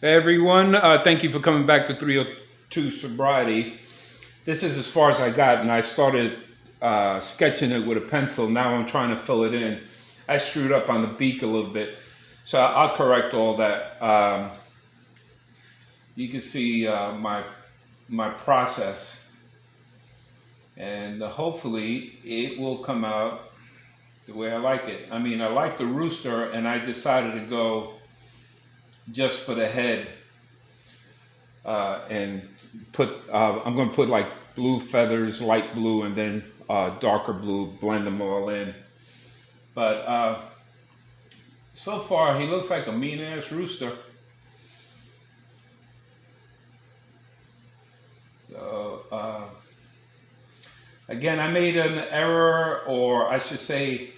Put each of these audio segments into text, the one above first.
Hey everyone, thank you for coming back to 302 Sobriety. This is as far as I got, and I started sketching it with a pencil. Now I'm trying to fill it in. I screwed up on the beak a little bit, so I'll correct all that. You can see my process, and hopefully it will come out the way I like it. I mean, I like the rooster, and I decided to go just for the head and put. I'm going to put like blue feathers, light blue, and then darker blue. Blend them all in. But so far, he looks like a mean ass rooster. So again, I made an error, or I should say,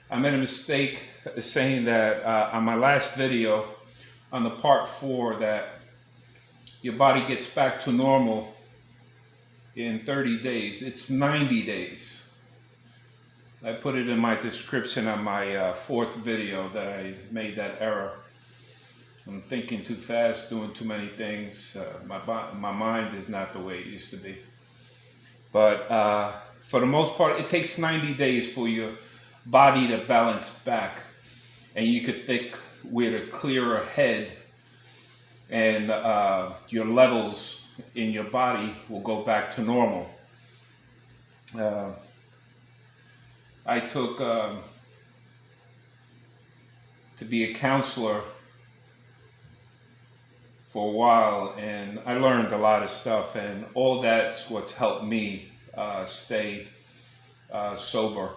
I made a mistake saying that on my last video, on the part 4, that your body gets back to normal in 30 days. It's 90 days. I put it in my description on my 4th video that I made that error. I'm thinking too fast, doing too many things. My mind is not the way it used to be. But for the most part, it takes 90 days for your body to balance back. And you could think with a clearer head, and your levels in your body will go back to normal. I took to be a counselor for a while, and I learned a lot of stuff, and all that's what's helped me stay sober,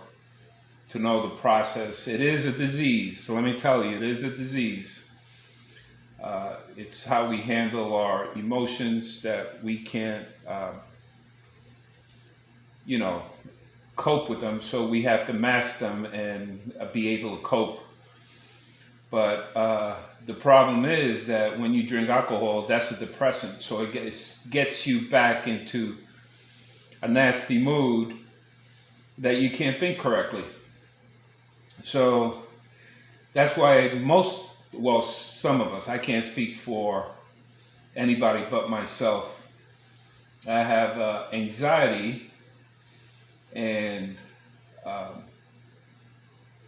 to know the process. It is a disease, so let me tell you, it is a disease. It's how we handle our emotions that we can't, cope with them, so we have to mask them and be able to cope. But the problem is that when you drink alcohol, that's a depressant, so it gets you back into a nasty mood that you can't think correctly. So that's why some of us, I can't speak for anybody but myself, I have anxiety and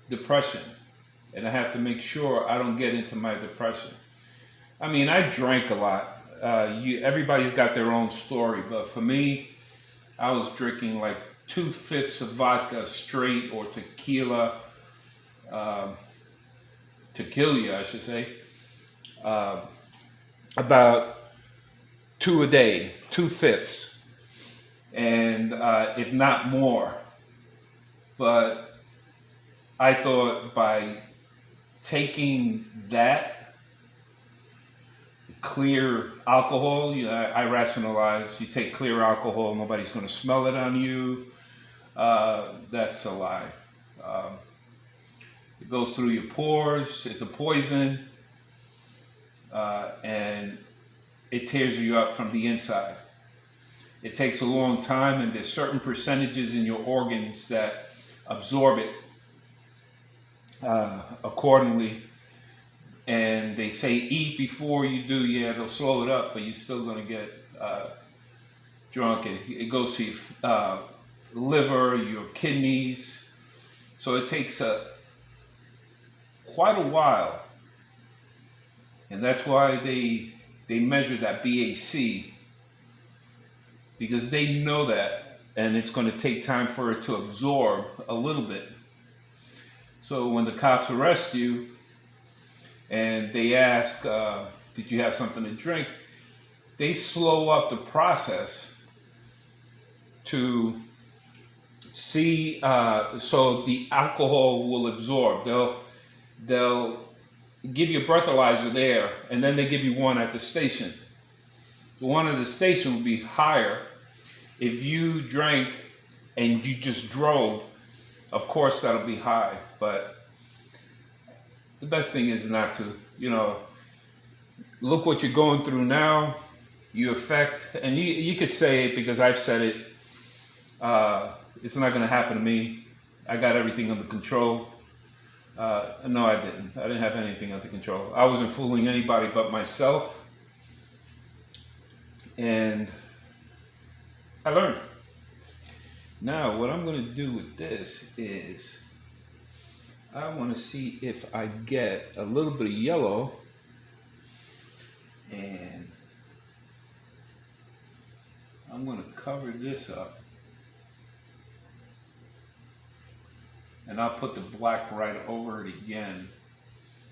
depression, and I have to make sure I don't get into my depression. I mean, I drank a lot. Everybody's got their own story, but for me, I was drinking like 2/5 of vodka straight, or tequila, tequila, I should say, about 2 a day, 2/5, and if not more. But I thought by taking that clear alcohol, I rationalized, you take clear alcohol, nobody's going to smell it on you. That's a lie. It goes through your pores, it's a poison, and it tears you up from the inside. It takes a long time, and there's certain percentages in your organs that absorb it accordingly. And they say eat before you do, they'll slow it up, but you're still going to get drunk. It goes to your liver, your kidneys. So it takes quite a while. And that's why they measure that BAC, because they know that, and it's going to take time for it to absorb a little bit. So when the cops arrest you and they ask, did you have something to drink? They slow up the process to see, so the alcohol will absorb. They'll give you a breathalyzer there, and then they give you one at the station. The one at the station will be higher. If you drank and you just drove, of course that'll be high. But the best thing is not to, look what you're going through now. You affect, and you could say it because I've said it. It's not going to happen to me. I got everything under control. No, I didn't. I didn't have anything under control. I wasn't fooling anybody but myself. And I learned. Now, what I'm going to do with this is I want to see if I get a little bit of yellow, and I'm going to cover this up. And I'll put the black right over it again,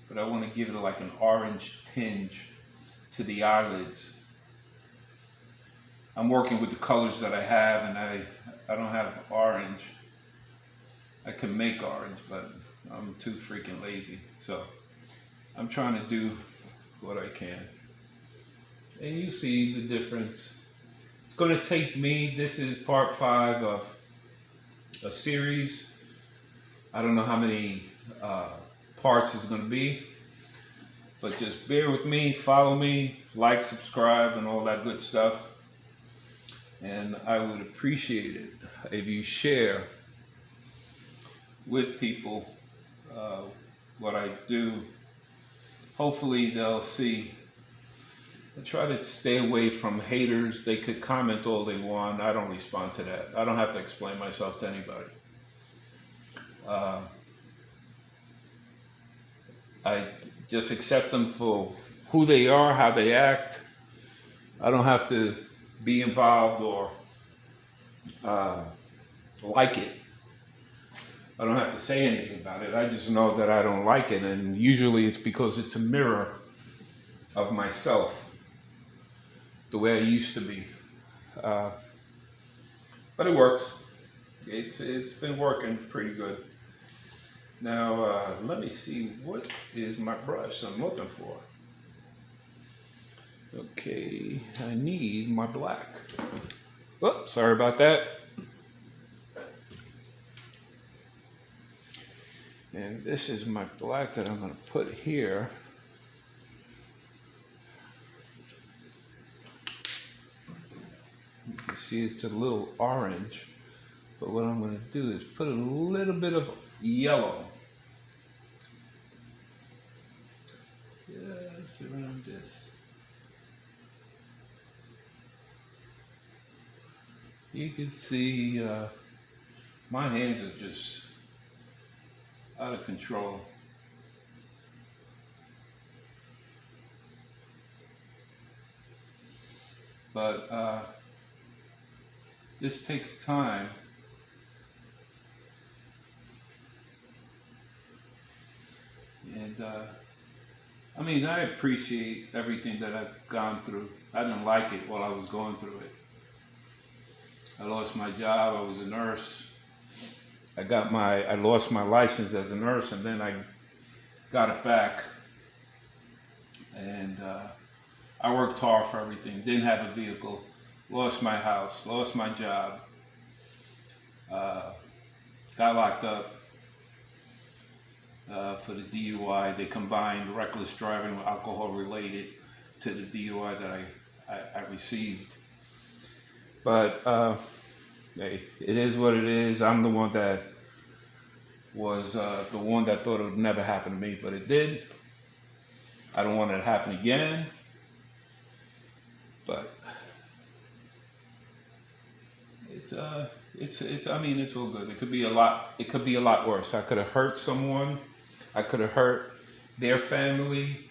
but I want to give it like an orange tinge to the eyelids. I'm working with the colors that I have, and I don't have orange. I can make orange, but I'm too freaking lazy. So I'm trying to do what I can. And you see the difference. It's going to take me, this is part 5 of a series. I don't know how many parts it's going to be, but just bear with me, follow me, like, subscribe, and all that good stuff. And I would appreciate it if you share with people what I do. Hopefully they'll see. I try to stay away from haters. They could comment all they want. I don't respond to that. I don't have to explain myself to anybody. I just accept them for who they are, how they act. I don't have to be involved or like it. I don't have to say anything about it. I just know that I don't like it, and usually it's because it's a mirror of myself, the way I used to be. But it works. It's been working pretty good. Now let me see, what is my brush I'm looking for? Okay, I need my black. Oh, sorry about that. And this is my black that I'm going to put here. You can see it's a little orange, but what I'm going to do is put a little bit of yellow. Yes, around this. You can see my hands are just out of control. But this takes time. And I mean, I appreciate everything that I've gone through. I didn't like it while I was going through it. I lost my job. I was a nurse. I lost my license as a nurse, and then I got it back. And I worked hard for everything. Didn't have a vehicle. Lost my house. Lost my job. Got locked up for the DUI. They combined reckless driving with alcohol related to the DUI that I received. But hey, it is what it is. I'm the one that was the one that thought it would never happen to me, but it did. I don't want it to happen again. But it's I mean, it's all good. It could be a lot worse. I could have hurt someone. I could have hurt their family,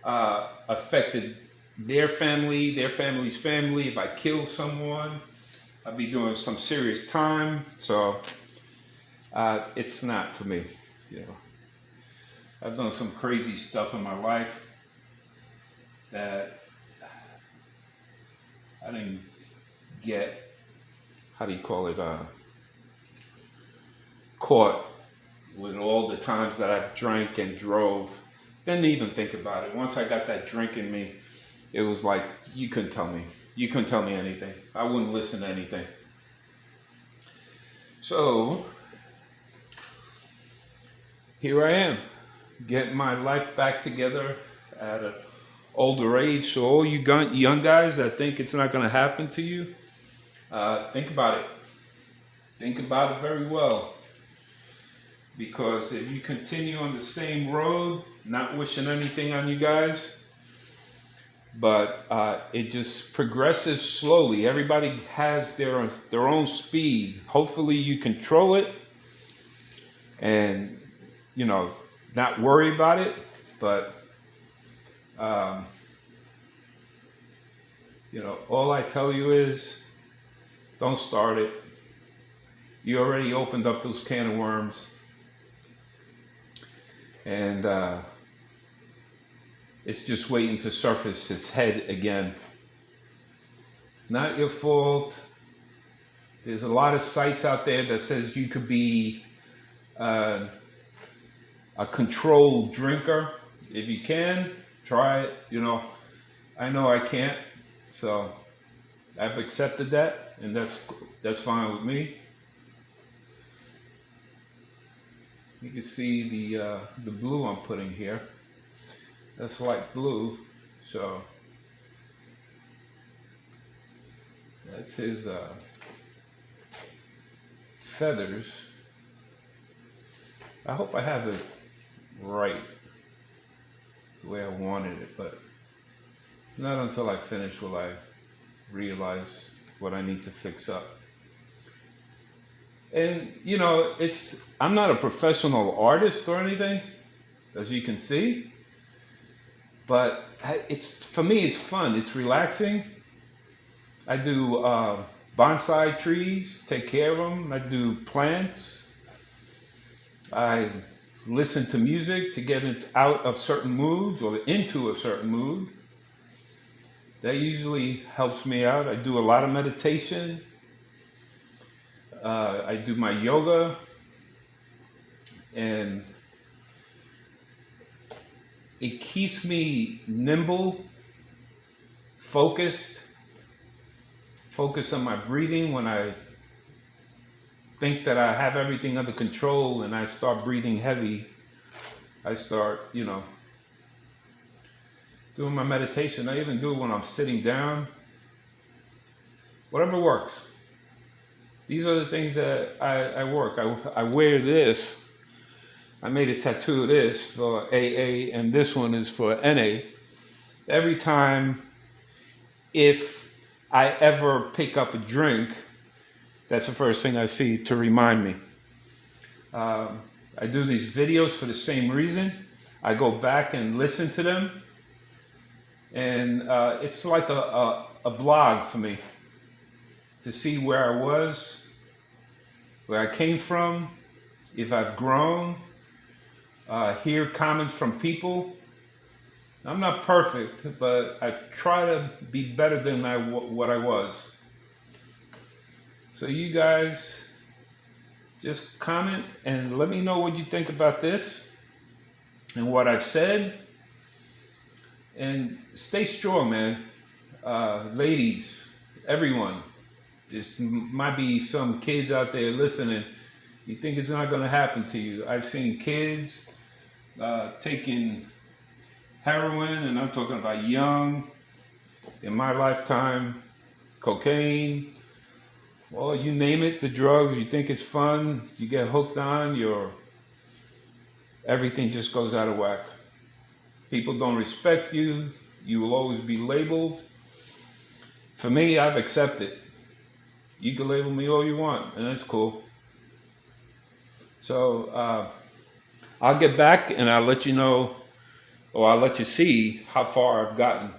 affected their family, their family's family. If I killed someone, I'd be doing some serious time. So it's not for me. You know, I've done some crazy stuff in my life that I didn't get, how do you call it, caught with all the times that I drank and drove. Didn't even think about it. Once I got that drink in me, it was like, you couldn't tell me. You couldn't tell me anything. I wouldn't listen to anything. So, here I am, getting my life back together at an older age. So all you young guys that think it's not going to happen to you, think about it. Think about it very well. Because if you continue on the same road, not wishing anything on you guys, but it just progresses slowly. Everybody has their own speed. Hopefully you control it and, you know, not worry about it. But, um, you know, all I tell you is don't start it. You already opened up those can of worms. And it's just waiting to surface its head again. It's not your fault. There's a lot of sites out there that says you could be a controlled drinker. If you can, try it. You know I can't, so I've accepted that, and that's fine with me. You can see the blue I'm putting here. That's light blue, so that's his feathers. I hope I have it right the way I wanted it, but not until I finish will I realize what I need to fix up. And you know, I'm not a professional artist or anything, as you can see, but for me it's fun, it's relaxing. I do bonsai trees, take care of them. I do plants. I listen to music to get it out of certain moods or into a certain mood. That usually helps me out. I do a lot of meditation. I do my yoga, and it keeps me nimble, focused on my breathing. When I think that I have everything under control and I start breathing heavy, I start, you know, doing my meditation. I even do it when I'm sitting down. Whatever works. These are the things that I work. I wear this. I made a tattoo of this for AA, and this one is for NA. Every time, if I ever pick up a drink, that's the first thing I see to remind me. I do these videos for the same reason. I go back and listen to them, and it's like a blog for me to see where I was, where I came from, if I've grown, hear comments from people. I'm not perfect, but I try to be better than what I was. So you guys just comment and let me know what you think about this and what I've said. And stay strong, man. Ladies, everyone. There might be some kids out there listening. You think it's not going to happen to you. I've seen kids taking heroin, and I'm talking about young, in my lifetime, cocaine, well, you name it, the drugs. You think it's fun, you get hooked on, everything just goes out of whack. People don't respect you. You will always be labeled. For me, I've accepted. You can label me all you want, and that's cool. So I'll get back and I'll let you know, or I'll let you see how far I've gotten.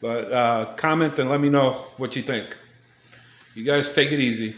But comment and let me know what you think. You guys take it easy.